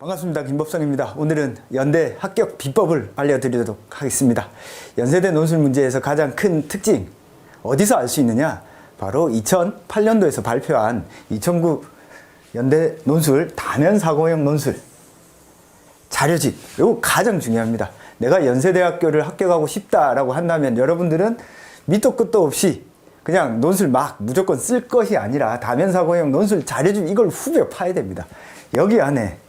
반갑습니다. 김법성입니다. 오늘은 연대 합격 비법을 알려드리도록 하겠습니다. 연세대 논술 문제에서 가장 큰 특징, 어디서 알 수 있느냐? 바로 2008년도에서 발표한 2009 연대 논술 다면사고형 논술 자료집, 이거 가장 중요합니다. 내가 연세대학교를 합격하고 싶다라고 한다면 여러분들은 밑도 끝도 없이 그냥 논술 막 무조건 쓸 것이 아니라 다면사고형 논술 자료집, 이걸 후벼 파야 됩니다. 여기 안에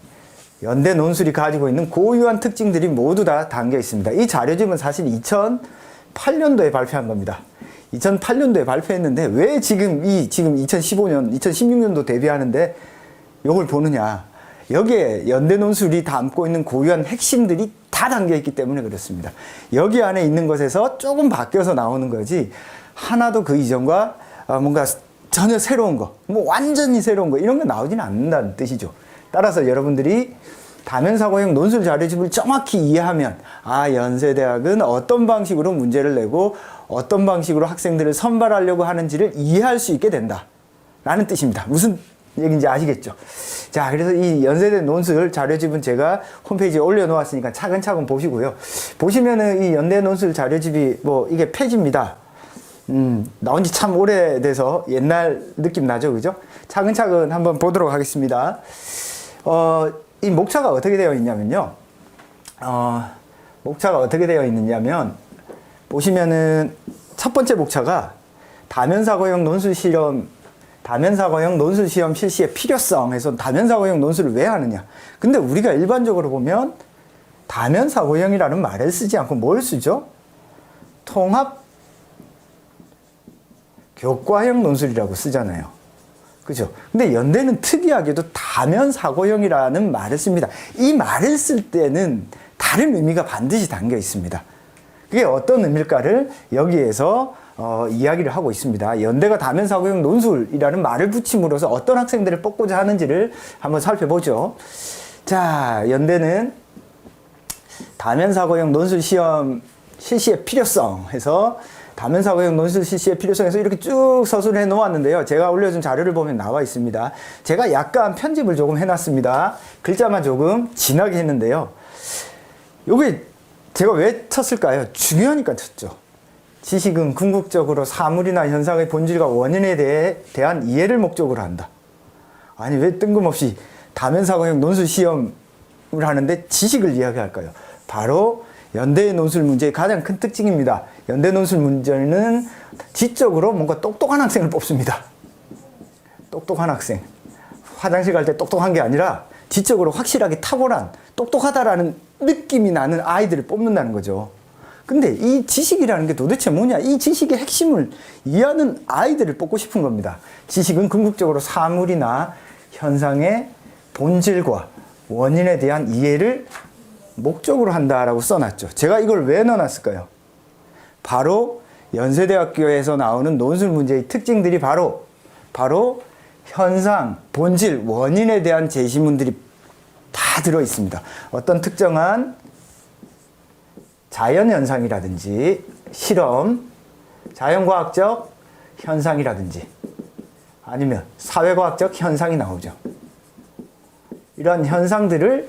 연대 논술이 가지고 있는 고유한 특징들이 모두 다 담겨 있습니다. 이 자료집은 사실 2008년도에 발표한 겁니다. 2008년도에 발표했는데 왜 지금 2015년, 2016년도 데뷔하는데 이걸 보느냐. 여기에 연대 논술이 담고 있는 고유한 핵심들이 다 담겨 있기 때문에 그렇습니다. 여기 안에 있는 것에서 조금 바뀌어서 나오는 거지 하나도 그 이전과 뭔가 전혀 새로운 거, 뭐 완전히 새로운 거 이런 거 나오지는 않는다는 뜻이죠. 따라서 여러분들이 다면사고형 논술 자료집을 정확히 이해하면 연세대학은 어떤 방식으로 문제를 내고 어떤 방식으로 학생들을 선발하려고 하는지를 이해할 수 있게 된다 라는 뜻입니다. 무슨 얘기인지 아시겠죠? 자, 그래서 이 연세대 논술 자료집은 제가 홈페이지에 올려놓았으니까 차근차근 보시고요. 보시면은 이 연대 논술 자료집이 이게 폐지입니다. 나온 지 참 오래돼서 옛날 느낌 나죠, 그죠? 차근차근 한번 보도록 하겠습니다. 이 목차가 어떻게 되어 있냐면요. 목차가 어떻게 되어 있느냐면, 보시면은 첫 번째 목차가 다면사고형 논술 시험 실시의 필요성 해서 다면사고형 논술을 왜 하느냐. 근데 우리가 일반적으로 보면 다면사고형이라는 말을 쓰지 않고 뭘 쓰죠? 통합 교과형 논술이라고 쓰잖아요. 그죠? 근데 연대는 특이하게도 다면사고형이라는 말을 씁니다. 이 말을 쓸 때는 다른 의미가 반드시 담겨 있습니다. 그게 어떤 의미일까를 여기에서 이야기를 하고 있습니다. 연대가 다면사고형 논술이라는 말을 붙임으로써 어떤 학생들을 뽑고자 하는지를 한번 살펴보죠. 자, 연대는 다면사고형 논술 시험 실시의 필요성 해서 다면사고형 논술 실시의 필요성에서 이렇게 쭉 서술을 해 놓았는데요. 제가 올려준 자료를 보면 나와 있습니다. 제가 약간 편집을 조금 해놨습니다. 글자만 조금 진하게 했는데요. 요게 제가 왜 쳤을까요? 중요하니까 쳤죠. 지식은 궁극적으로 사물이나 현상의 본질과 원인에 대한 이해를 목적으로 한다. 아니, 왜 뜬금없이 다면사고형 논술 시험을 하는데 지식을 이야기할까요? 바로 연대의 논술 문제의 가장 큰 특징입니다. 연대 논술 문제는 지적으로 뭔가 똑똑한 학생을 뽑습니다. 똑똑한 학생. 화장실 갈 때 똑똑한 게 아니라 지적으로 확실하게 탁월한, 똑똑하다라는 느낌이 나는 아이들을 뽑는다는 거죠. 근데 이 지식이라는 게 도대체 뭐냐? 이 지식의 핵심을 이해하는 아이들을 뽑고 싶은 겁니다. 지식은 궁극적으로 사물이나 현상의 본질과 원인에 대한 이해를 목적으로 한다라고 써놨죠. 제가 이걸 왜 넣어놨을까요? 바로 연세대학교에서 나오는 논술 문제의 특징들이 바로 현상, 본질, 원인에 대한 제시문들이 다 들어 있습니다. 어떤 특정한 자연현상이라든지 실험, 자연과학적 현상이라든지 아니면 사회과학적 현상이 나오죠. 이런 현상들을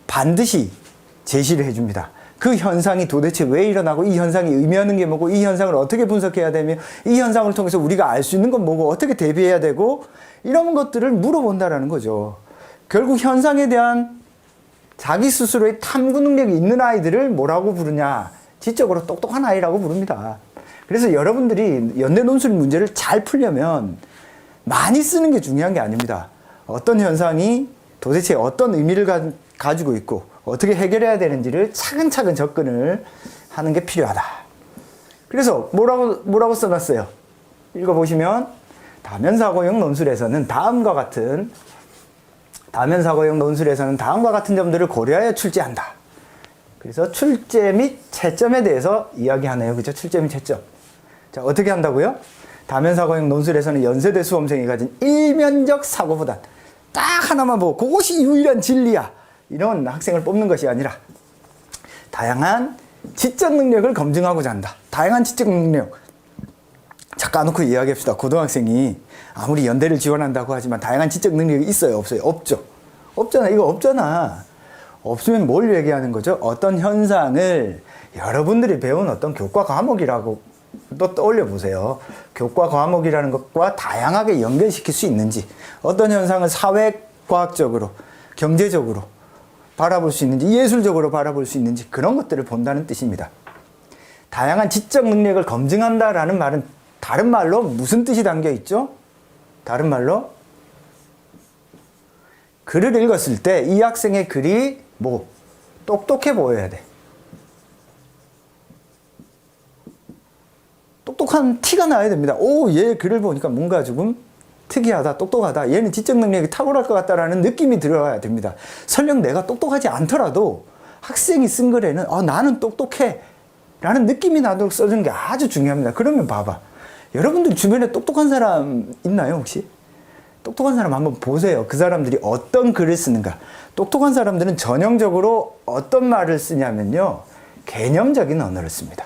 반드시 제시를 해줍니다. 그 현상이 도대체 왜 일어나고 이 현상이 의미하는 게 뭐고 이 현상을 어떻게 분석해야 되며 이 현상을 통해서 우리가 알 수 있는 건 뭐고 어떻게 대비해야 되고 이런 것들을 물어본다라는 거죠. 결국 현상에 대한 자기 스스로의 탐구 능력이 있는 아이들을 뭐라고 부르냐? 지적으로 똑똑한 아이라고 부릅니다. 그래서 여러분들이 연대 논술 문제를 잘 풀려면 많이 쓰는 게 중요한 게 아닙니다. 어떤 현상이 도대체 어떤 의미를 가지고 있고 어떻게 해결해야 되는지를 차근차근 접근을 하는 게 필요하다. 그래서 뭐라고 써놨어요? 읽어보시면 다면사고형 논술에서는 다음과 같은 점들을 고려하여 출제한다. 그래서 출제 및 채점에 대해서 이야기하네요. 그죠? 출제 및 채점. 자, 어떻게 한다고요? 다면사고형 논술에서는 연세대 수험생이 가진 일면적 사고보단 딱 하나만 보고 그것이 유일한 진리야. 이런 학생을 뽑는 것이 아니라 다양한 지적 능력을 검증하고자 한다. 다양한 지적 능력. 자, 까놓고 이야기합시다. 고등학생이 아무리 연대를 지원한다고 하지만 다양한 지적 능력이 있어요? 없어요? 없죠. 없잖아. 이거 없잖아. 없으면 뭘 얘기하는 거죠? 어떤 현상을 여러분들이 배운 어떤 교과 과목이라고 또 떠올려 보세요. 교과 과목이라는 것과 다양하게 연결시킬 수 있는지, 어떤 현상을 사회과학적으로, 경제적으로 바라볼 수 있는지, 예술적으로 바라볼 수 있는지, 그런 것들을 본다는 뜻입니다. 다양한 지적 능력을 검증한다라는 말은 다른 말로 무슨 뜻이 담겨 있죠? 다른 말로 글을 읽었을 때 이 학생의 글이 똑똑해 보여야 돼. 똑똑한 티가 나야 됩니다. 오, 얘 글을 보니까 뭔가 조금 특이하다, 똑똑하다. 얘는 지적 능력이 탁월할 것 같다라는 느낌이 들어야 됩니다. 설령 내가 똑똑하지 않더라도 학생이 쓴 글에는 나는 똑똑해 라는 느낌이 나도록 써주는 게 아주 중요합니다. 그러면 봐봐. 여러분들 주변에 똑똑한 사람 있나요, 혹시? 똑똑한 사람 한번 보세요. 그 사람들이 어떤 글을 쓰는가. 똑똑한 사람들은 전형적으로 어떤 말을 쓰냐면요, 개념적인 언어를 씁니다.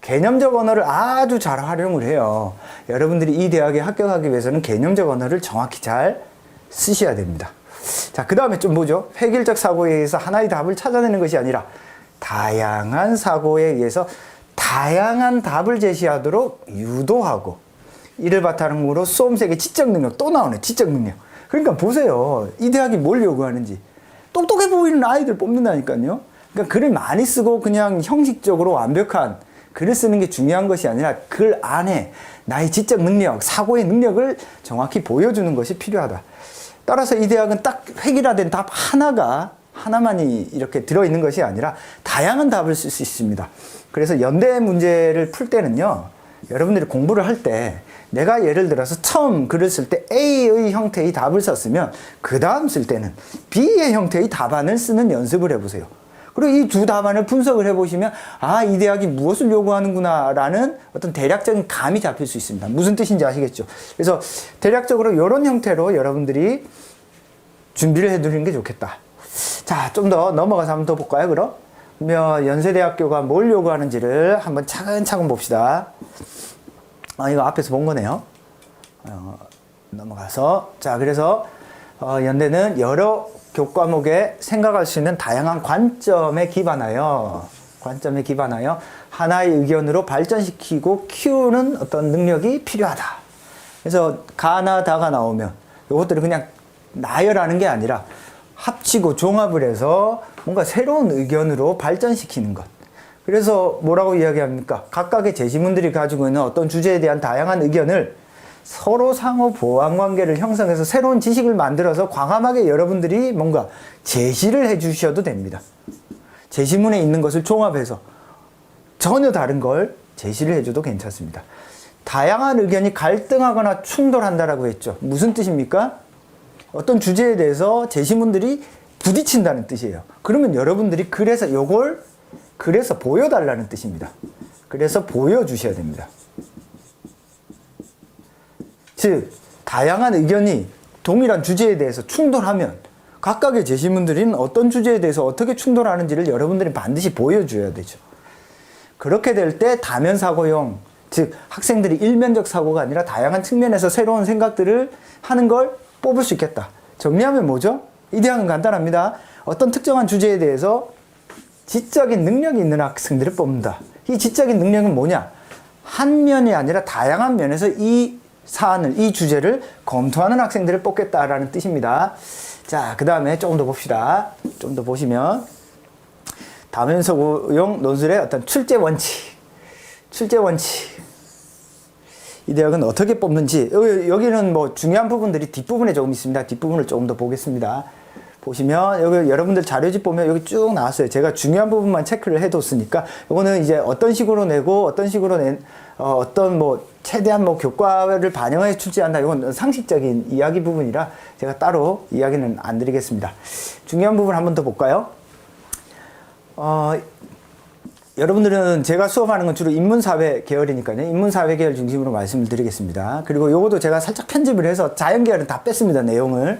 개념적 언어를 아주 잘 활용을 해요. 여러분들이 이 대학에 합격하기 위해서는 개념적 언어를 정확히 잘 쓰셔야 됩니다. 자, 그 다음에 좀 보죠. 획일적 사고에 의해서 하나의 답을 찾아내는 것이 아니라 다양한 사고에 의해서 다양한 답을 제시하도록 유도하고, 이를 바탕으로 수험생의 지적 능력, 또 나오네, 지적 능력. 그러니까 보세요. 이 대학이 뭘 요구하는지. 똑똑해 보이는 아이들 뽑는다니까요. 그러니까 글을 많이 쓰고 그냥 형식적으로 완벽한 글을 쓰는 게 중요한 것이 아니라 글 안에 나의 지적 능력, 사고의 능력을 정확히 보여주는 것이 필요하다. 따라서 이 대학은 딱 획일화된 답 하나만이 이렇게 들어있는 것이 아니라 다양한 답을 쓸 수 있습니다. 그래서 연대 문제를 풀 때는요, 여러분들이 공부를 할 때 내가 예를 들어서 처음 글을 쓸 때 A의 형태의 답을 썼으면 그 다음 쓸 때는 B의 형태의 답안을 쓰는 연습을 해보세요. 그리고 이 두 답안을 분석을 해보시면 이 대학이 무엇을 요구하는구나 라는 어떤 대략적인 감이 잡힐 수 있습니다. 무슨 뜻인지 아시겠죠? 그래서 대략적으로 이런 형태로 여러분들이 준비를 해두는 게 좋겠다. 자, 좀 더 넘어가서 한번 더 볼까요, 그럼? 연세대학교가 뭘 요구하는지를 한번 차근차근 봅시다. 이거 앞에서 본 거네요. 넘어가서. 자, 그래서, 연대는 여러 교과목에 생각할 수 있는 다양한 관점에 기반하여 하나의 의견으로 발전시키고 키우는 어떤 능력이 필요하다. 그래서 가나 다가 나오면 이것들을 그냥 나열하는 게 아니라 합치고 종합을 해서 뭔가 새로운 의견으로 발전시키는 것. 그래서 뭐라고 이야기합니까? 각각의 제시문들이 가지고 있는 어떤 주제에 대한 다양한 의견을 서로 상호 보완 관계를 형성해서 새로운 지식을 만들어서 과감하게 여러분들이 뭔가 제시를 해 주셔도 됩니다. 제시문에 있는 것을 종합해서 전혀 다른 걸 제시를 해줘도 괜찮습니다. 다양한 의견이 갈등하거나 충돌한다라고 했죠. 무슨 뜻입니까? 어떤 주제에 대해서 제시문들이 부딪힌다는 뜻이에요. 그러면 여러분들이 그래서 보여달라는 뜻입니다. 그래서 보여주셔야 됩니다. 즉, 다양한 의견이 동일한 주제에 대해서 충돌하면 각각의 제시문들은 어떤 주제에 대해서 어떻게 충돌하는지를 여러분들이 반드시 보여줘야 되죠. 그렇게 될 때 다면사고형, 즉 학생들이 일면적 사고가 아니라 다양한 측면에서 새로운 생각들을 하는 걸 뽑을 수 있겠다. 정리하면 뭐죠? 이 대학은 간단합니다. 어떤 특정한 주제에 대해서 지적인 능력이 있는 학생들을 뽑는다. 이 지적인 능력은 뭐냐? 한 면이 아니라 다양한 면에서 이 사안을, 이 주제를 검토하는 학생들을 뽑겠다라는 뜻입니다. 자, 그 다음에 조금 더 봅시다. 좀 더 보시면 다면사고형 논술의 어떤 출제 원칙. 이 대학은 어떻게 뽑는지, 여기는 뭐 중요한 부분들이 뒷부분에 조금 있습니다. 뒷부분을 조금 더 보겠습니다. 보시면 여기 여러분들 자료집 보면 여기 쭉 나왔어요. 제가 중요한 부분만 체크를 해뒀으니까 이거는 이제 어떤 식으로 내고 어떤 식으로 어떤 뭐 최대한 뭐 교과를 반영해 출제한다. 이건 상식적인 이야기 부분이라 제가 따로 이야기는 안 드리겠습니다. 중요한 부분 한 번 더 볼까요? 여러분들은 제가 수업하는 건 주로 인문사회 계열이니까요. 인문사회 계열 중심으로 말씀을 드리겠습니다. 그리고 요것도 제가 살짝 편집을 해서 자연계열은 다 뺐습니다. 내용을.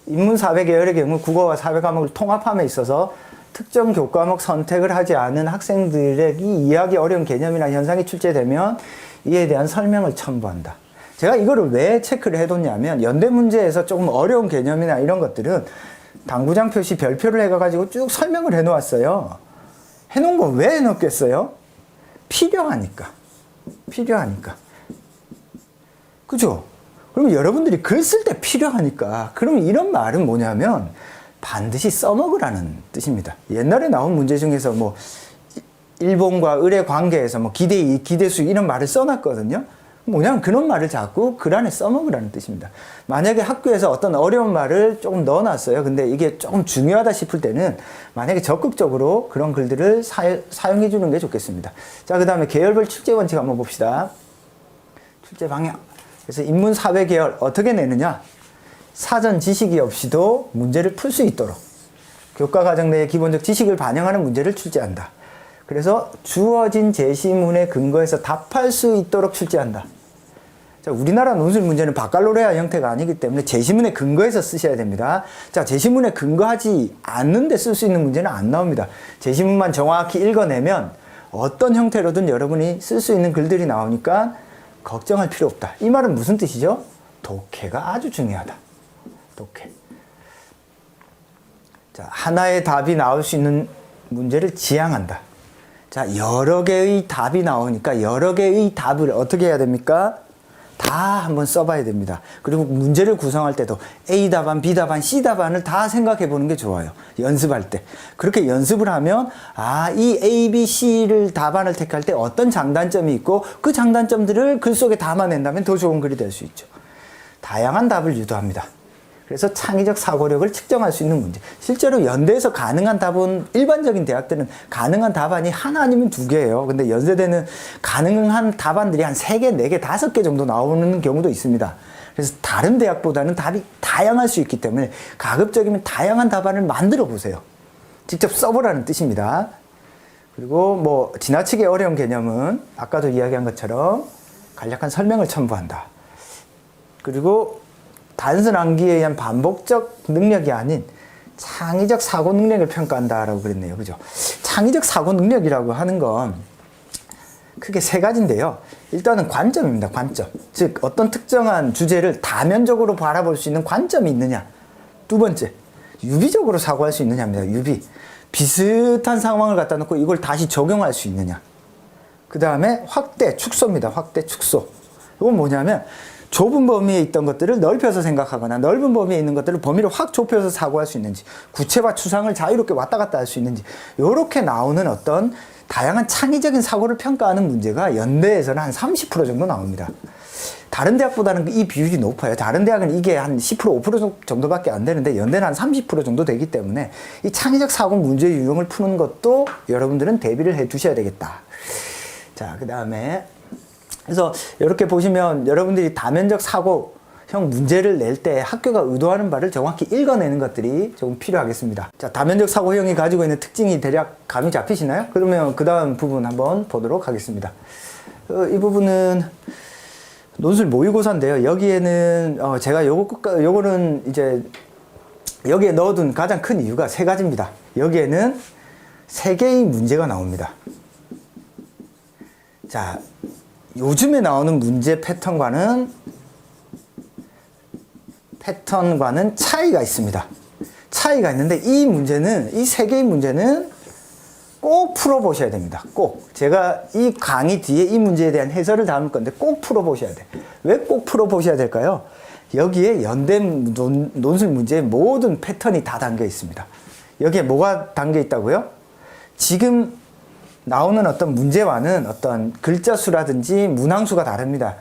인문사회 계열의 경우 국어와 사회 과목을 통합함에 있어서 특정 교과목 선택을 하지 않은 학생들에게 이해하기 어려운 개념이나 현상이 출제되면 이에 대한 설명을 첨부한다. 제가 이거를 왜 체크를 해뒀냐면 연대 문제에서 조금 어려운 개념이나 이런 것들은 당구장 표시 별표를 해가지고 쭉 설명을 해놓았어요. 해놓은 거 왜 해놓겠어요? 필요하니까. 그죠? 그러면 여러분들이 글 쓸 때 필요하니까. 그럼 이런 말은 뭐냐면 반드시 써먹으라는 뜻입니다. 옛날에 나온 문제 중에서 뭐 일본과 을의 관계에서 뭐 기대이, 기대수 이런 말을 써놨거든요. 뭐냐면 그런 말을 자꾸 글 안에 써먹으라는 뜻입니다. 만약에 학교에서 어떤 어려운 말을 조금 넣어놨어요. 근데 이게 조금 중요하다 싶을 때는 만약에 적극적으로 그런 글들을 사용해 주는 게 좋겠습니다. 자, 그 다음에 계열별 출제 원칙 한번 봅시다. 출제 방향. 그래서 인문사회 계열 어떻게 내느냐? 사전 지식이 없이도 문제를 풀 수 있도록 교과 과정 내의 기본적 지식을 반영하는 문제를 출제한다. 그래서 주어진 제시문에 근거해서 답할 수 있도록 출제한다. 자, 우리나라 논술 문제는 바칼로레아 형태가 아니기 때문에 제시문에 근거해서 쓰셔야 됩니다. 자, 제시문에 근거하지 않는데 쓸 수 있는 문제는 안 나옵니다. 제시문만 정확히 읽어내면 어떤 형태로든 여러분이 쓸 수 있는 글들이 나오니까 걱정할 필요 없다. 이 말은 무슨 뜻이죠? 독해가 아주 중요하다. 독해. 자, 하나의 답이 나올 수 있는 문제를 지향한다. 자, 여러 개의 답이 나오니까 여러 개의 답을 어떻게 해야 됩니까? 다 한번 써봐야 됩니다. 그리고 문제를 구성할 때도 A답안, B답안, C답안을 다 생각해 보는 게 좋아요. 연습할 때. 그렇게 연습을 하면 이 A, B, C를 답안을 택할 때 어떤 장단점이 있고 그 장단점들을 글 속에 담아낸다면 더 좋은 글이 될 수 있죠. 다양한 답을 유도합니다. 그래서 창의적 사고력을 측정할 수 있는 문제. 실제로 연대에서 가능한 답은 일반적인 대학들은 가능한 답안이 하나 아니면 두 개예요. 근데 연세대는 가능한 답안들이 한 3개, 4개, 5개 정도 나오는 경우도 있습니다. 그래서 다른 대학보다는 답이 다양할 수 있기 때문에 가급적이면 다양한 답안을 만들어 보세요. 직접 써보라는 뜻입니다. 그리고 뭐 지나치게 어려운 개념은 아까도 이야기한 것처럼 간략한 설명을 첨부한다. 그리고 단순 암기에 의한 반복적 능력이 아닌 창의적 사고 능력을 평가한다라고 그랬네요. 그죠? 창의적 사고 능력이라고 하는 건 크게 3가지인데요. 일단은 관점입니다. 관점. 즉, 어떤 특정한 주제를 다면적으로 바라볼 수 있는 관점이 있느냐. 두 번째, 유비적으로 사고할 수 있느냐입니다. 유비. 비슷한 상황을 갖다 놓고 이걸 다시 적용할 수 있느냐. 그 다음에 확대, 축소입니다. 확대, 축소. 이건 뭐냐면 좁은 범위에 있던 것들을 넓혀서 생각하거나 넓은 범위에 있는 것들을 범위를 확 좁혀서 사고할 수 있는지, 구체와 추상을 자유롭게 왔다 갔다 할 수 있는지, 이렇게 나오는 어떤 다양한 창의적인 사고를 평가하는 문제가 연대에서는 한 30% 정도 나옵니다. 다른 대학보다는 이 비율이 높아요. 다른 대학은 이게 한 10%, 5% 정도밖에 안 되는데 연대는 한 30% 정도 되기 때문에 이 창의적 사고 문제 유형을 푸는 것도 여러분들은 대비를 해 두셔야 되겠다. 자, 그 다음에 그래서 이렇게 보시면 여러분들이 다면적 사고형 문제를 낼 때 학교가 의도하는 바를 정확히 읽어내는 것들이 조금 필요하겠습니다. 자, 다면적 사고형이 가지고 있는 특징이 대략 감이 잡히시나요? 그러면 그 다음 부분 한번 보도록 하겠습니다. 이 부분은 논술 모의고사인데요. 여기에는 제가 요거는 이제 여기에 넣어둔 가장 큰 이유가 3가지입니다. 여기에는 3개의 문제가 나옵니다. 자, 요즘에 나오는 문제 패턴과는 차이가 있습니다. 차이가 있는데 이 3개의 문제는 꼭 풀어보셔야 됩니다. 꼭. 제가 이 강의 뒤에 이 문제에 대한 해설을 담을 건데 꼭 풀어보셔야 돼요. 왜 꼭 풀어보셔야 될까요? 여기에 연대 논술 문제의 모든 패턴이 다 담겨 있습니다. 여기에 뭐가 담겨 있다고요? 지금 나오는 어떤 문제와는 어떤 글자 수라든지 문항수가 다릅니다.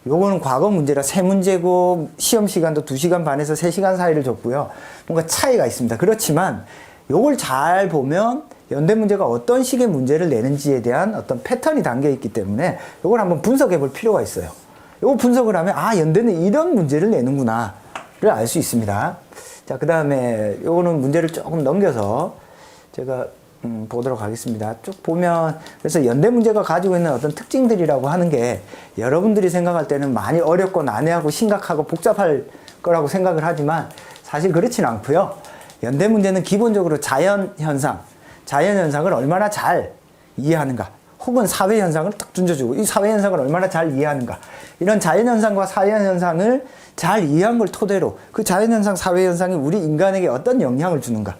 요거는 과거 문제라 새 문제고 시험 시간도 2시간 반에서 3시간 사이를 줬고요. 뭔가 차이가 있습니다. 그렇지만 요걸 잘 보면 연대 문제가 어떤 식의 문제를 내는지에 대한 어떤 패턴이 담겨 있기 때문에 요걸 한번 분석해 볼 필요가 있어요. 요거 분석을 하면 아, 연대는 이런 문제를 내는구나를 알 수 있습니다. 자, 그 다음에 요거는 문제를 조금 넘겨서 제가 보도록 하겠습니다. 쭉 보면 그래서 연대 문제가 가지고 있는 어떤 특징들이라고 하는 게 여러분들이 생각할 때는 많이 어렵고 난해하고 심각하고 복잡할 거라고 생각을 하지만 사실 그렇지는 않고요. 연대 문제는 기본적으로 자연현상을 얼마나 잘 이해하는가 혹은 사회현상을 딱 던져주고 이 사회현상을 얼마나 잘 이해하는가 이런 자연현상과 사회현상을 잘 이해한 걸 토대로 그 자연현상, 사회현상이 우리 인간에게 어떤 영향을 주는가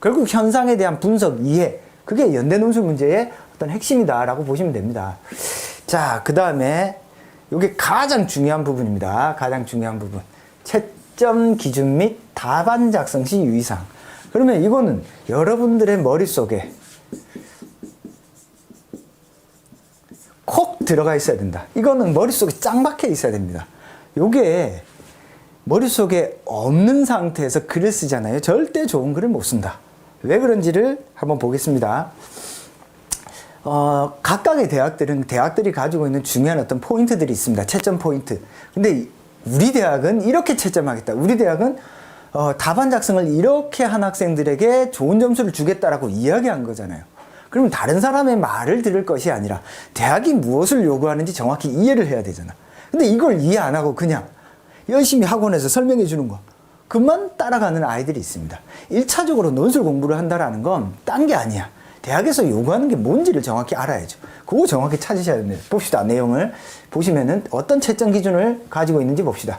결국 현상에 대한 분석, 이해 그게 연대 논술 문제의 어떤 핵심이다라고 보시면 됩니다. 자, 그 다음에 이게 가장 중요한 부분입니다. 가장 중요한 부분. 채점 기준 및 답안 작성 시 유의사항. 그러면 이거는 여러분들의 머릿속에 콕 들어가 있어야 된다. 이거는 머릿속에 짱 박혀 있어야 됩니다. 요게 머릿속에 없는 상태에서 글을 쓰잖아요. 절대 좋은 글을 못 쓴다. 왜 그런지를 한번 보겠습니다. 각각의 대학들이 가지고 있는 중요한 어떤 포인트들이 있습니다. 채점 포인트. 근데 우리 대학은 이렇게 채점하겠다. 우리 대학은 답안 작성을 이렇게 한 학생들에게 좋은 점수를 주겠다라고 이야기한 거잖아요. 그러면 다른 사람의 말을 들을 것이 아니라 대학이 무엇을 요구하는지 정확히 이해를 해야 되잖아. 근데 이걸 이해 안 하고 그냥 열심히 학원에서 설명해 주는 거. 그만 따라가는 아이들이 있습니다. 1차적으로 논술 공부를 한다라는 건 딴 게 아니야. 대학에서 요구하는 게 뭔지를 정확히 알아야죠. 그거 정확히 찾으셔야 됩니다. 봅시다. 내용을 보시면은 어떤 채점 기준을 가지고 있는지 봅시다.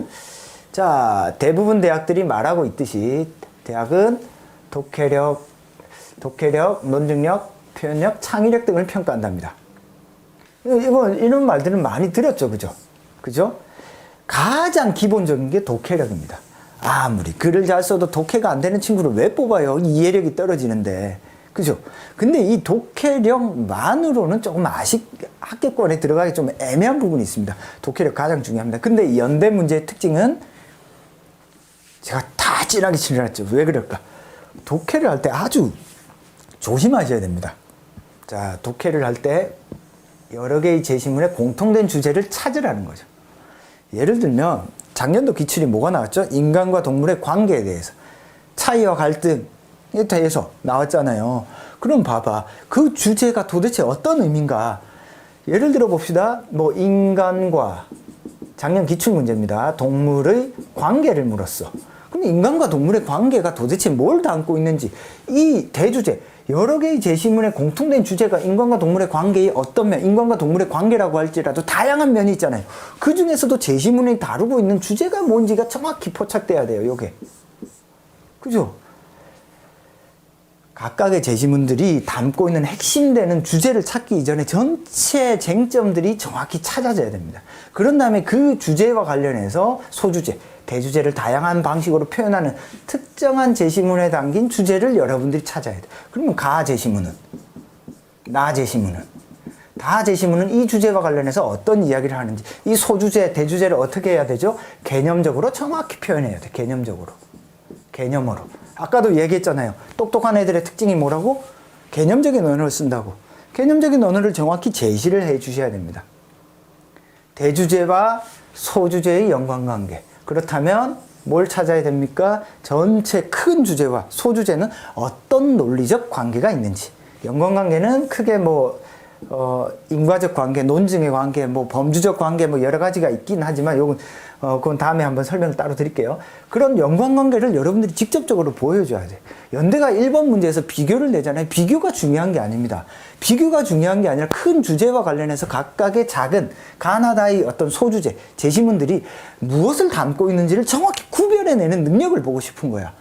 자, 대부분 대학들이 말하고 있듯이 대학은 독해력, 논증력, 표현력, 창의력 등을 평가한답니다. 이런 말들은 많이 들었죠. 그죠? 가장 기본적인 게 독해력입니다. 아무리 글을 잘 써도 독해가 안 되는 친구를 왜 뽑아요? 이해력이 떨어지는데. 그죠? 근데 이 독해력만으로는 조금 합격권에 들어가기 좀 애매한 부분이 있습니다. 독해력 가장 중요합니다. 근데 이 연대 문제의 특징은 제가 다 진하게 칠해놨죠. 왜 그럴까? 독해를 할 때 아주 조심하셔야 됩니다. 자, 독해를 할 때 여러 개의 제시문에 공통된 주제를 찾으라는 거죠. 예를 들면 작년도 기출이 뭐가 나왔죠? 인간과 동물의 관계에 대해서 차이와 갈등에 대해서 나왔잖아요. 그럼 봐봐. 그 주제가 도대체 어떤 의미인가? 예를 들어 봅시다. 뭐 인간과 작년 기출 문제입니다. 동물의 관계를 물었어. 그럼 인간과 동물의 관계가 도대체 뭘 담고 있는지 이 대주제 여러 개의 제시문에 공통된 주제가 인간과 동물의 관계의 어떤 면, 인간과 동물의 관계라고 할지라도 다양한 면이 있잖아요. 그 중에서도 제시문이 다루고 있는 주제가 뭔지가 정확히 포착돼야 돼요, 요게. 그죠? 각각의 제시문들이 담고 있는 핵심되는 주제를 찾기 이전에 전체 쟁점들이 정확히 찾아져야 됩니다. 그런 다음에 그 주제와 관련해서 소주제, 대주제를 다양한 방식으로 표현하는 특정한 제시문에 담긴 주제를 여러분들이 찾아야 돼요. 그러면 가 제시문은, 나 제시문은, 다 제시문은 이 주제와 관련해서 어떤 이야기를 하는지, 이 소주제, 대주제를 어떻게 해야 되죠? 개념적으로 정확히 표현해야 돼. 개념적으로. 개념으로. 아까도 얘기했잖아요. 똑똑한 애들의 특징이 뭐라고? 개념적인 언어를 쓴다고. 개념적인 언어를 정확히 제시를 해 주셔야 됩니다. 대주제와 소주제의 연관관계. 그렇다면 뭘 찾아야 됩니까? 전체 큰 주제와 소주제는 어떤 논리적 관계가 있는지. 연관관계는 크게 인과적 관계, 논증의 관계, 범주적 관계, 여러 가지가 있긴 하지만 요건 그건 다음에 한번 설명을 따로 드릴게요. 그런 연관관계를 여러분들이 직접적으로 보여줘야 돼. 연대가 1번 문제에서 비교를 내잖아요. 비교가 중요한 게 아닙니다. 비교가 중요한 게 아니라 큰 주제와 관련해서 각각의 작은 가나다의 어떤 소주제, 제시문들이 무엇을 담고 있는지를 정확히 구별해내는 능력을 보고 싶은 거야.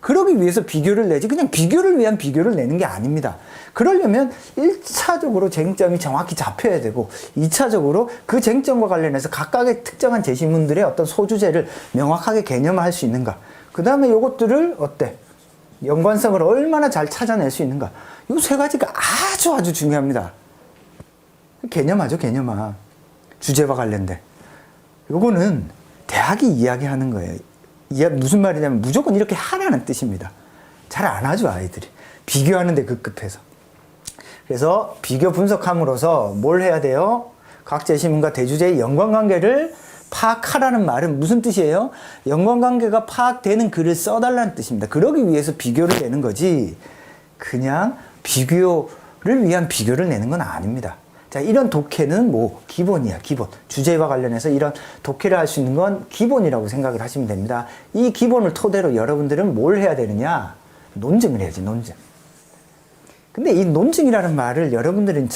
그러기 위해서 비교를 내지 그냥 비교를 위한 비교를 내는 게 아닙니다. 그러려면 1차적으로 쟁점이 정확히 잡혀야 되고 2차적으로 그 쟁점과 관련해서 각각의 특정한 제시문들의 어떤 소주제를 명확하게 개념화할 수 있는가. 그 다음에 요것들을 연관성을 얼마나 잘 찾아낼 수 있는가. 이 세 가지가 아주 중요합니다. 개념화죠, 개념화. 주제와 관련된. 요거는 대학이 이야기하는 거예요. 무슨 말이냐면 무조건 이렇게 하라는 뜻입니다. 잘 안 하죠, 아이들이. 비교하는데 급급해서. 그래서 비교 분석함으로써 뭘 해야 돼요? 각 제시문과 대주제의 연관관계를 파악하라는 말은 무슨 뜻이에요? 연관관계가 파악되는 글을 써달라는 뜻입니다. 그러기 위해서 비교를 내는 거지, 그냥 비교를 위한 비교를 내는 건 아닙니다. 자, 이런 독해는 뭐 기본이야, 기본. 주제와 관련해서 이런 독해를 할 수 있는 건 기본이라고 생각을 하시면 됩니다. 이 기본을 토대로 여러분들은 뭘 해야 되느냐? 논증을 해야지, 논증. 근데 이 논증이라는 말을 여러분들은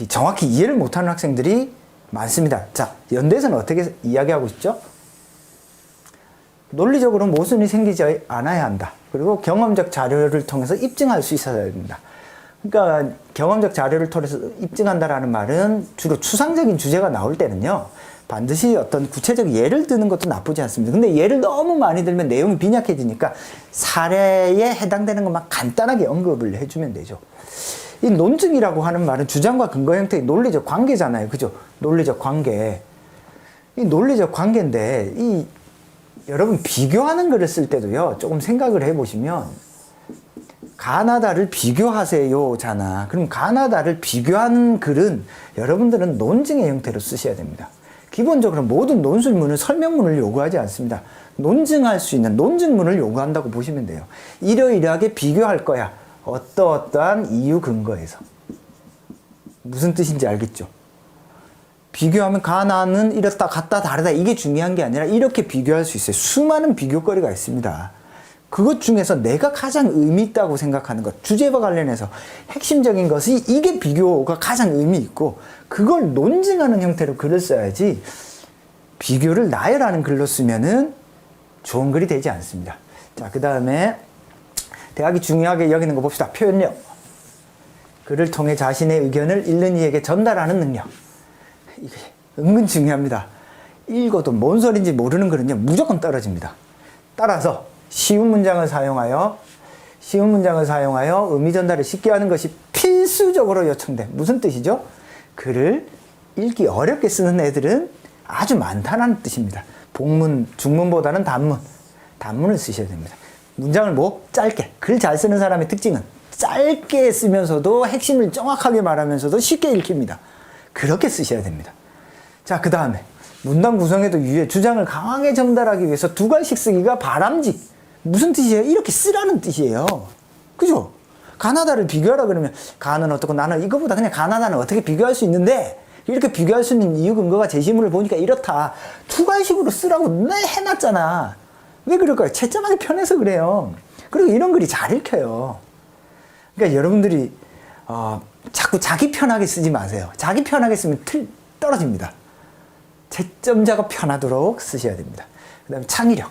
정확히 이해를 못하는 학생들이 많습니다. 자, 연대에서는 어떻게 이야기하고 있죠? 논리적으로 모순이 생기지 않아야 한다. 그리고 경험적 자료를 통해서 입증할 수 있어야 됩니다. 그러니까 경험적 자료를 통해서 입증한다라는 말은 주로 추상적인 주제가 나올 때는요, 반드시 어떤 구체적 예를 드는 것도 나쁘지 않습니다. 근데 예를 너무 많이 들면 내용이 빈약해지니까 사례에 해당되는 것만 간단하게 언급을 해주면 되죠. 이 논증이라고 하는 말은 주장과 근거 형태의 논리적 관계잖아요. 그죠? 논리적 관계. 이 논리적 관계인데, 여러분 비교하는 글을 쓸 때도요, 조금 생각을 해보시면, 가나다를 비교하세요 잖아. 그럼 가나다를 비교하는 글은 여러분들은 논증의 형태로 쓰셔야 됩니다. 기본적으로 모든 논술문은 설명문을 요구하지 않습니다. 논증할 수 있는 논증문을 요구한다고 보시면 돼요. 이러이러하게 비교할 거야. 어떠어떠한 이유 근거에서. 무슨 뜻인지 알겠죠? 비교하면 가나는 이렇다 같다 다르다 이게 중요한 게 아니라 이렇게 비교할 수 있어요. 수많은 비교거리가 있습니다. 그것 중에서 내가 가장 의미 있다고 생각하는 것, 주제와 관련해서 핵심적인 것이 이게 비교가 가장 의미 있고 그걸 논증하는 형태로 글을 써야지, 비교를 나열하는 글로 쓰면은 좋은 글이 되지 않습니다. 자, 그 다음에 대학이 중요하게 여기는 거 봅시다. 표현력. 글을 통해 자신의 의견을 읽는 이에게 전달하는 능력. 이게 은근 중요합니다. 읽어도 뭔 소리인지 모르는 글은요, 무조건 떨어집니다. 따라서 쉬운 문장을 사용하여 의미 전달을 쉽게 하는 것이 필수적으로 요청돼. 무슨 뜻이죠? 글을 읽기 어렵게 쓰는 애들은 아주 많다는 뜻입니다. 복문, 중문보다는 단문을 쓰셔야 됩니다. 문장을 짧게, 글 잘 쓰는 사람의 특징은 짧게 쓰면서도 핵심을 정확하게 말하면서도 쉽게 읽힙니다. 그렇게 쓰셔야 됩니다. 자, 그 다음에 문단 구성에도 유의해. 주장을 강하게 전달하기 위해서 두 갈씩 쓰기가 바람직. 무슨 뜻이에요? 이렇게 쓰라는 뜻이에요. 그죠? 가나다를 비교하라 그러면 가는 어떻고 나는 이거보다 그냥 가나다는 어떻게 비교할 수 있는데, 이렇게 비교할 수 있는 이유 근거가 제시문을 보니까 이렇다. 투갈식으로 쓰라고 내 해놨잖아. 왜 그럴까요? 채점하기 편해서 그래요. 그리고 이런 글이 잘 읽혀요. 그러니까 여러분들이 자꾸 자기 편하게 쓰지 마세요. 자기 편하게 쓰면 떨어집니다. 채점자가 편하도록 쓰셔야 됩니다. 그 다음에 창의력.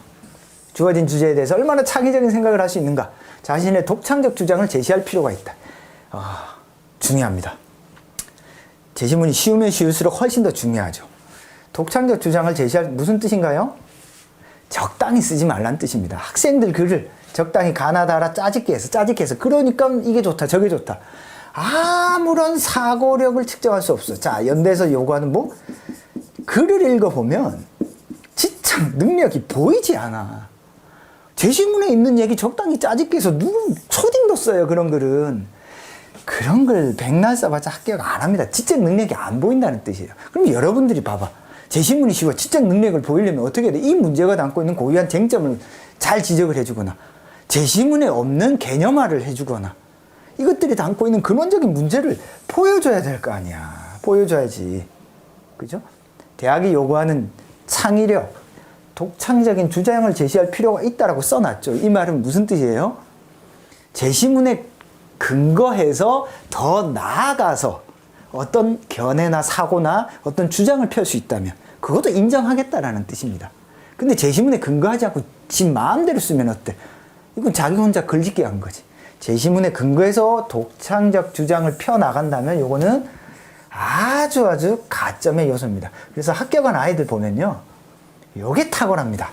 주어진 주제에 대해서 얼마나 창의적인 생각을 할 수 있는가. 자신의 독창적 주장을 제시할 필요가 있다. 중요합니다. 제시문이 쉬우면 쉬울수록 훨씬 더 중요하죠. 독창적 주장을 제시할 무슨 뜻인가요? 적당히 쓰지 말라는 뜻입니다. 학생들 글을 적당히 가나다라 짜집게 해서 그러니까 이게 좋다 저게 좋다. 아무런 사고력을 측정할 수 없어. 자, 연대에서 요구하는 글을 읽어보면 지참 능력이 보이지 않아. 제시문에 있는 얘기 적당히 짜집게 해서 누구 초딩도 써요. 그런 글은. 그런 글 백날 써봤자 합격 안 합니다. 지적 능력이 안 보인다는 뜻이에요. 그럼 여러분들이 봐봐. 제시문이 쉬워. 지적 능력을 보이려면 어떻게 해야 돼? 이 문제가 담고 있는 고유한 쟁점을 잘 지적을 해주거나, 제시문에 없는 개념화를 해주거나, 이것들이 담고 있는 근원적인 문제를 보여줘야 될 거 아니야. 보여줘야지. 그죠? 대학이 요구하는 창의력, 독창적인 주장을 제시할 필요가 있다라고 써놨죠. 이 말은 무슨 뜻이에요? 제시문에 근거해서 더 나아가서 어떤 견해나 사고나 어떤 주장을 펼 수 있다면 그것도 인정하겠다라는 뜻입니다. 근데 제시문에 근거하지 않고 지 마음대로 쓰면 어때? 이건 자기 혼자 글짓기 한 거지. 제시문에 근거해서 독창적 주장을 펴나간다면 요거는 아주 가점의 요소입니다. 그래서 합격한 아이들 보면요, 요게 탁월합니다.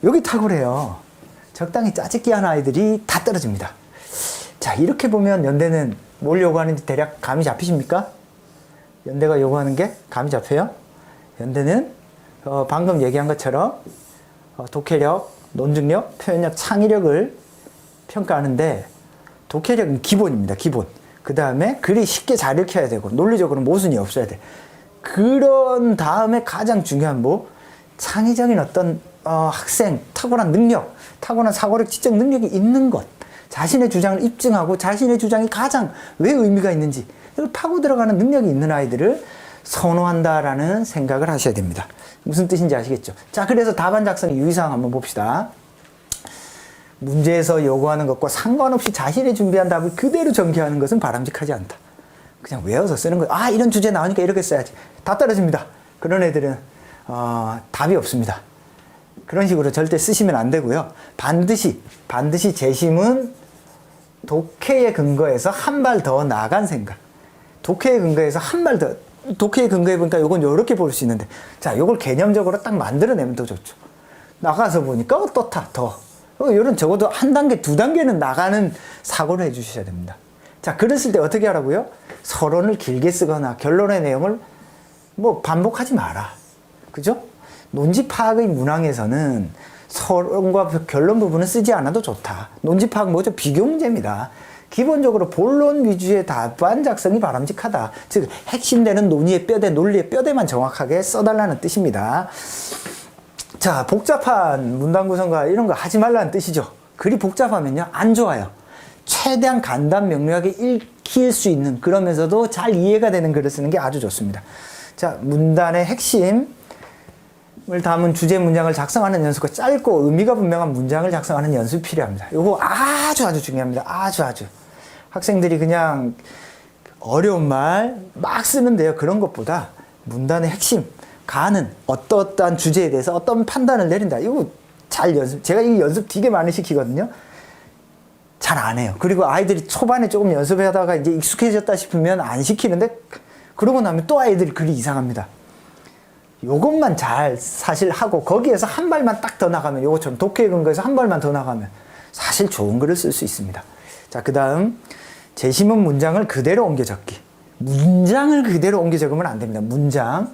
요게 탁월해요. 적당히 짜집기 하는 아이들이 다 떨어집니다. 자, 이렇게 보면 연대는 뭘 요구하는지 대략 감이 잡히십니까? 연대가 요구하는 게 감이 잡혀요? 연대는 방금 얘기한 것처럼 독해력, 논증력, 표현력, 창의력을 평가하는데 독해력은 기본입니다. 기본. 그 다음에 글이 쉽게 잘 읽혀야 되고 논리적으로 모순이 없어야 돼. 그런 다음에 가장 중요한 창의적인 어떤 학생, 타고난 능력, 타고난 사고력, 지적 능력이 있는 것, 자신의 주장을 입증하고 자신의 주장이 가장 왜 의미가 있는지 이걸 파고 들어가는 능력이 있는 아이들을 선호한다라는 생각을 하셔야 됩니다. 무슨 뜻인지 아시겠죠? 자, 그래서 답안 작성의 유의사항 한번 봅시다. 문제에서 요구하는 것과 상관없이 자신이 준비한 답을 그대로 전개하는 것은 바람직하지 않다. 그냥 외워서 쓰는 거예요. 아, 이런 주제 나오니까 이렇게 써야지. 다 떨어집니다. 그런 애들은 답이 없습니다. 그런 식으로 절대 쓰시면 안 되고요. 반드시 재심은 독해에 근거해서 한 발 더 나간 생각. 독해에 근거해서 한 발 더, 독해에 근거해 보니까 요건 요렇게 볼 수 있는데, 자, 요걸 개념적으로 딱 만들어내면 더 좋죠. 나가서 보니까 또 더. 요런 적어도 한 단계, 두 단계는 나가는 사고를 해주셔야 됩니다. 자, 그랬을 때 어떻게 하라고요? 서론을 길게 쓰거나 결론의 내용을 반복하지 마라. 그죠? 논지 파악의 문항에서는 서론과 결론 부분은 쓰지 않아도 좋다. 논지 파악 뭐죠? 비교 문제입니다. 기본적으로 본론 위주의 답안 작성이 바람직하다. 즉, 핵심되는 논의의 뼈대, 논리의 뼈대만 정확하게 써달라는 뜻입니다. 자, 복잡한 문단 구성과 이런 거 하지 말라는 뜻이죠. 글이 복잡하면요, 안 좋아요. 최대한 간단 명료하게 읽힐 수 있는, 그러면서도 잘 이해가 되는 글을 쓰는 게 아주 좋습니다. 자, 문단의 핵심을 담은 주제 문장을 작성하는 연습과 짧고 의미가 분명한 문장을 작성하는 연습이 필요합니다. 이거 아주 중요합니다. 아주. 학생들이 그냥 어려운 말 막 쓰는데요. 그런 것보다 문단의 핵심, 가는 어떠한 주제에 대해서 어떤 판단을 내린다. 이거 잘 제가 이 연습 되게 많이 시키거든요. 잘 안 해요. 그리고 아이들이 초반에 조금 연습하다가 이제 익숙해졌다 싶으면 안 시키는데, 그러고 나면 또 아이들이 글이 이상합니다. 요것만 잘 사실 하고 거기에서 한 발만 딱 더 나가면, 요것처럼 독해에 근거해서 한 발만 더 나가면 사실 좋은 글을 쓸 수 있습니다. 자, 그 다음 재심은 문장을 그대로 옮겨 적기. 문장을 그대로 옮겨 적으면 안 됩니다. 문장.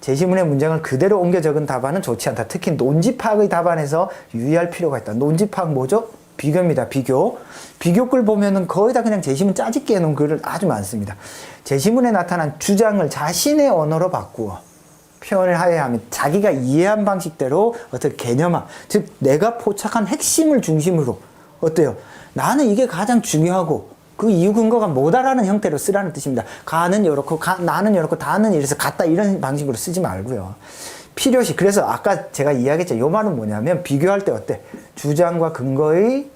재심문의 문장을 그대로 옮겨 적은 답안은 좋지 않다. 특히 논지 파악의 답안에서 유의할 필요가 있다. 논지 파악 뭐죠? 비교입니다. 비교글 보면은 거의 다 그냥 재심문 짜집게 해놓은 글을 아주 많습니다. 재심문에 나타난 주장을 자신의 언어로 바꾸어 표현을 하여야 하면 자기가 이해한 방식대로 어떤 개념화, 즉 내가 포착한 핵심을 중심으로 어때요? 나는 이게 가장 중요하고 그 이유 근거가 뭐다라는 형태로 쓰라는 뜻입니다. 가는 요렇고 나는 요렇고 다는 이래서 같다, 이런 방식으로 쓰지 말고요. 필요시. 그래서 아까 제가 이야기했죠. 요 말은 뭐냐면 비교할 때 어때? 주장과 근거의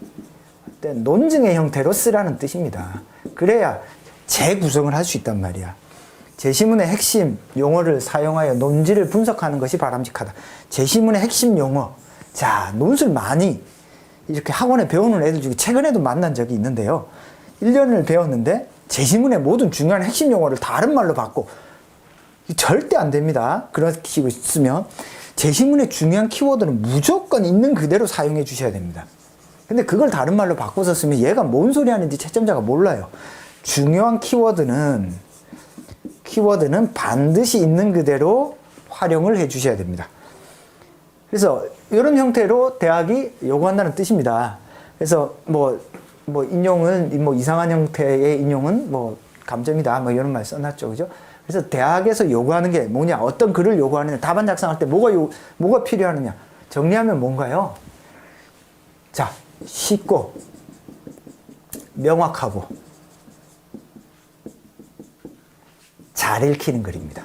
논증의 형태로 쓰라는 뜻입니다. 그래야 재구성을 할 수 있단 말이야. 재시문의 핵심 용어를 사용하여 논지를 분석하는 것이 바람직하다. 재시문의 핵심 용어. 자, 논술 많이 이렇게 학원에 배우는 애들 중에 최근에도 만난 적이 있는데요. 1년을 배웠는데 재시문의 모든 중요한 핵심 용어를 다른 말로 바꿔. 절대 안 됩니다. 그러시고 있으면 재시문의 중요한 키워드는 무조건 있는 그대로 사용해 주셔야 됩니다. 근데 그걸 다른 말로 바꿔서 쓰면 얘가 뭔 소리 하는지 채점자가 몰라요. 중요한 키워드는 반드시 있는 그대로 활용을 해 주셔야 됩니다. 그래서 이런 형태로 대학이 요구한다는 뜻입니다. 그래서 인용은 이상한 형태의 인용은 감점이다, 이런 말 써놨죠. 그죠? 그래서 대학에서 요구하는 게 뭐냐, 어떤 글을 요구하느냐, 답안 작성할 때 뭐가 필요하느냐, 정리하면 뭔가요? 자, 쉽고 명확하고 잘 읽히는 글입니다.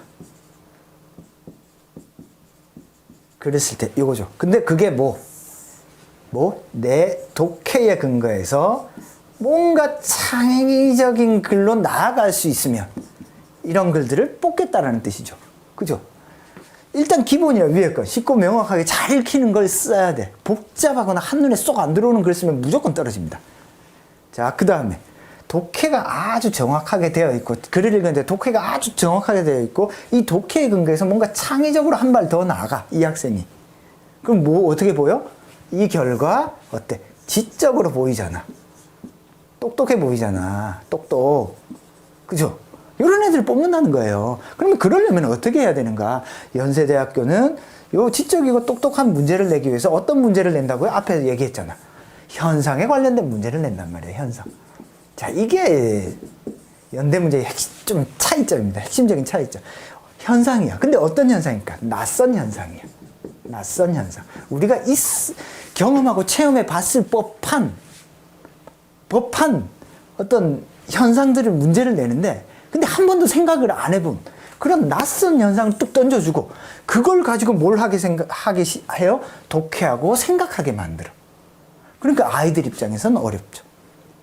그랬을 때 이거죠. 근데 그게 내 독해에 근거해서 뭔가 창의적인 글로 나아갈 수 있으면 이런 글들을 뽑겠다라는 뜻이죠. 그죠? 일단 기본이야, 위에 거. 쉽고 명확하게 잘 읽히는 걸 써야 돼. 복잡하거나 한눈에 쏙 안 들어오는 글 쓰면 무조건 떨어집니다. 자, 그 다음에 독해가 아주 정확하게 되어 있고, 글을 읽는데 독해가 아주 정확하게 되어 있고, 이 독해에 근거해서 뭔가 창의적으로 한 발 더 나아가, 이 학생이. 그럼 어떻게 보여? 이 결과 어때? 지적으로 보이잖아. 똑똑해 보이잖아. 똑똑. 그죠? 이런 애들을 뽑는다는 거예요. 그러면 그러려면 어떻게 해야 되는가? 연세대학교는 요 지적이고 똑똑한 문제를 내기 위해서 어떤 문제를 낸다고요? 앞에 얘기했잖아. 현상에 관련된 문제를 낸단 말이에요. 현상. 자, 이게 연대 문제의 좀 차이점입니다. 핵심적인 차이점. 현상이야. 근데 어떤 현상일까? 낯선 현상이야. 낯선 현상. 우리가 경험하고 체험해 봤을 법한 어떤 현상들을 문제를 내는데, 근데 한 번도 생각을 안 해본 그런 낯선 현상을 뚝 던져주고, 그걸 가지고 뭘 하게 해요? 독해하고 생각하게 만들어. 그러니까 아이들 입장에서는 어렵죠.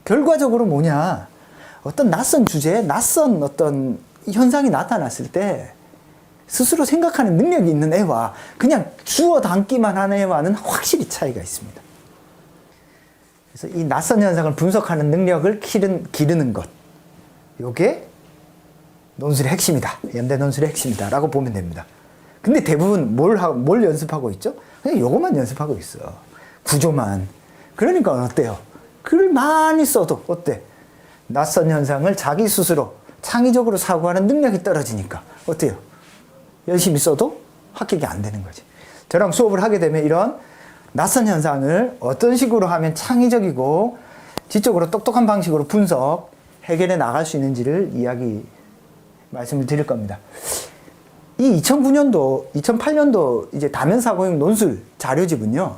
결과적으로 뭐냐? 어떤 낯선 주제에 낯선 어떤 현상이 나타났을 때 스스로 생각하는 능력이 있는 애와 그냥 주워 담기만 하는 애와는 확실히 차이가 있습니다. 그래서 이 낯선 현상을 분석하는 능력을 기르는 것, 요게 논술의 핵심이다. 연대 논술의 핵심이다. 라고 보면 됩니다. 근데 대부분 뭘 연습하고 있죠? 그냥 요것만 연습하고 있어. 구조만. 그러니까 어때요? 글을 많이 써도 어때? 낯선 현상을 자기 스스로 창의적으로 사고하는 능력이 떨어지니까 어때요? 열심히 써도 합격이 안 되는 거지. 저랑 수업을 하게 되면 이런 낯선 현상을 어떤 식으로 하면 창의적이고 지적으로 똑똑한 방식으로 분석, 해결해 나갈 수 있는지를 말씀을 드릴 겁니다. 이 2009년도, 2008년도 이제 다면사고형 논술 자료집은요,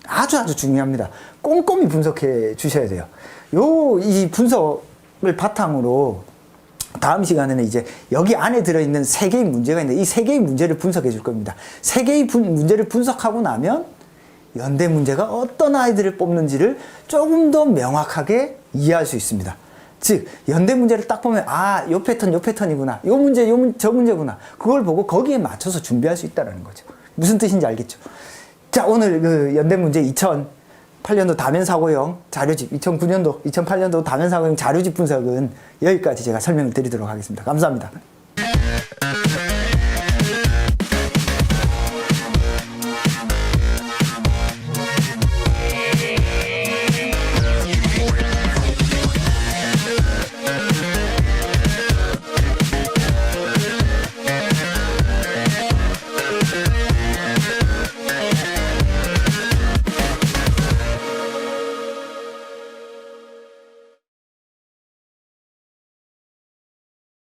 아주 중요합니다. 꼼꼼히 분석해 주셔야 돼요. 이 분석을 바탕으로 다음 시간에는 이제 여기 안에 들어있는 3개의 문제가 있는데 이 3개의 문제를 분석해 줄 겁니다. 3개의 문제를 분석하고 나면 연대 문제가 어떤 아이들을 뽑는지를 조금 더 명확하게 이해할 수 있습니다. 즉 연대 문제를 딱 보면 요 패턴이구나. 요 문제, 저 문제구나. 그걸 보고 거기에 맞춰서 준비할 수 있다는 거죠. 무슨 뜻인지 알겠죠? 자, 오늘 그 연대 문제 2008년도 다면사고형 자료집, 2009년도, 2008년도 다면사고형 자료집 분석은 여기까지 제가 설명을 드리도록 하겠습니다. 감사합니다.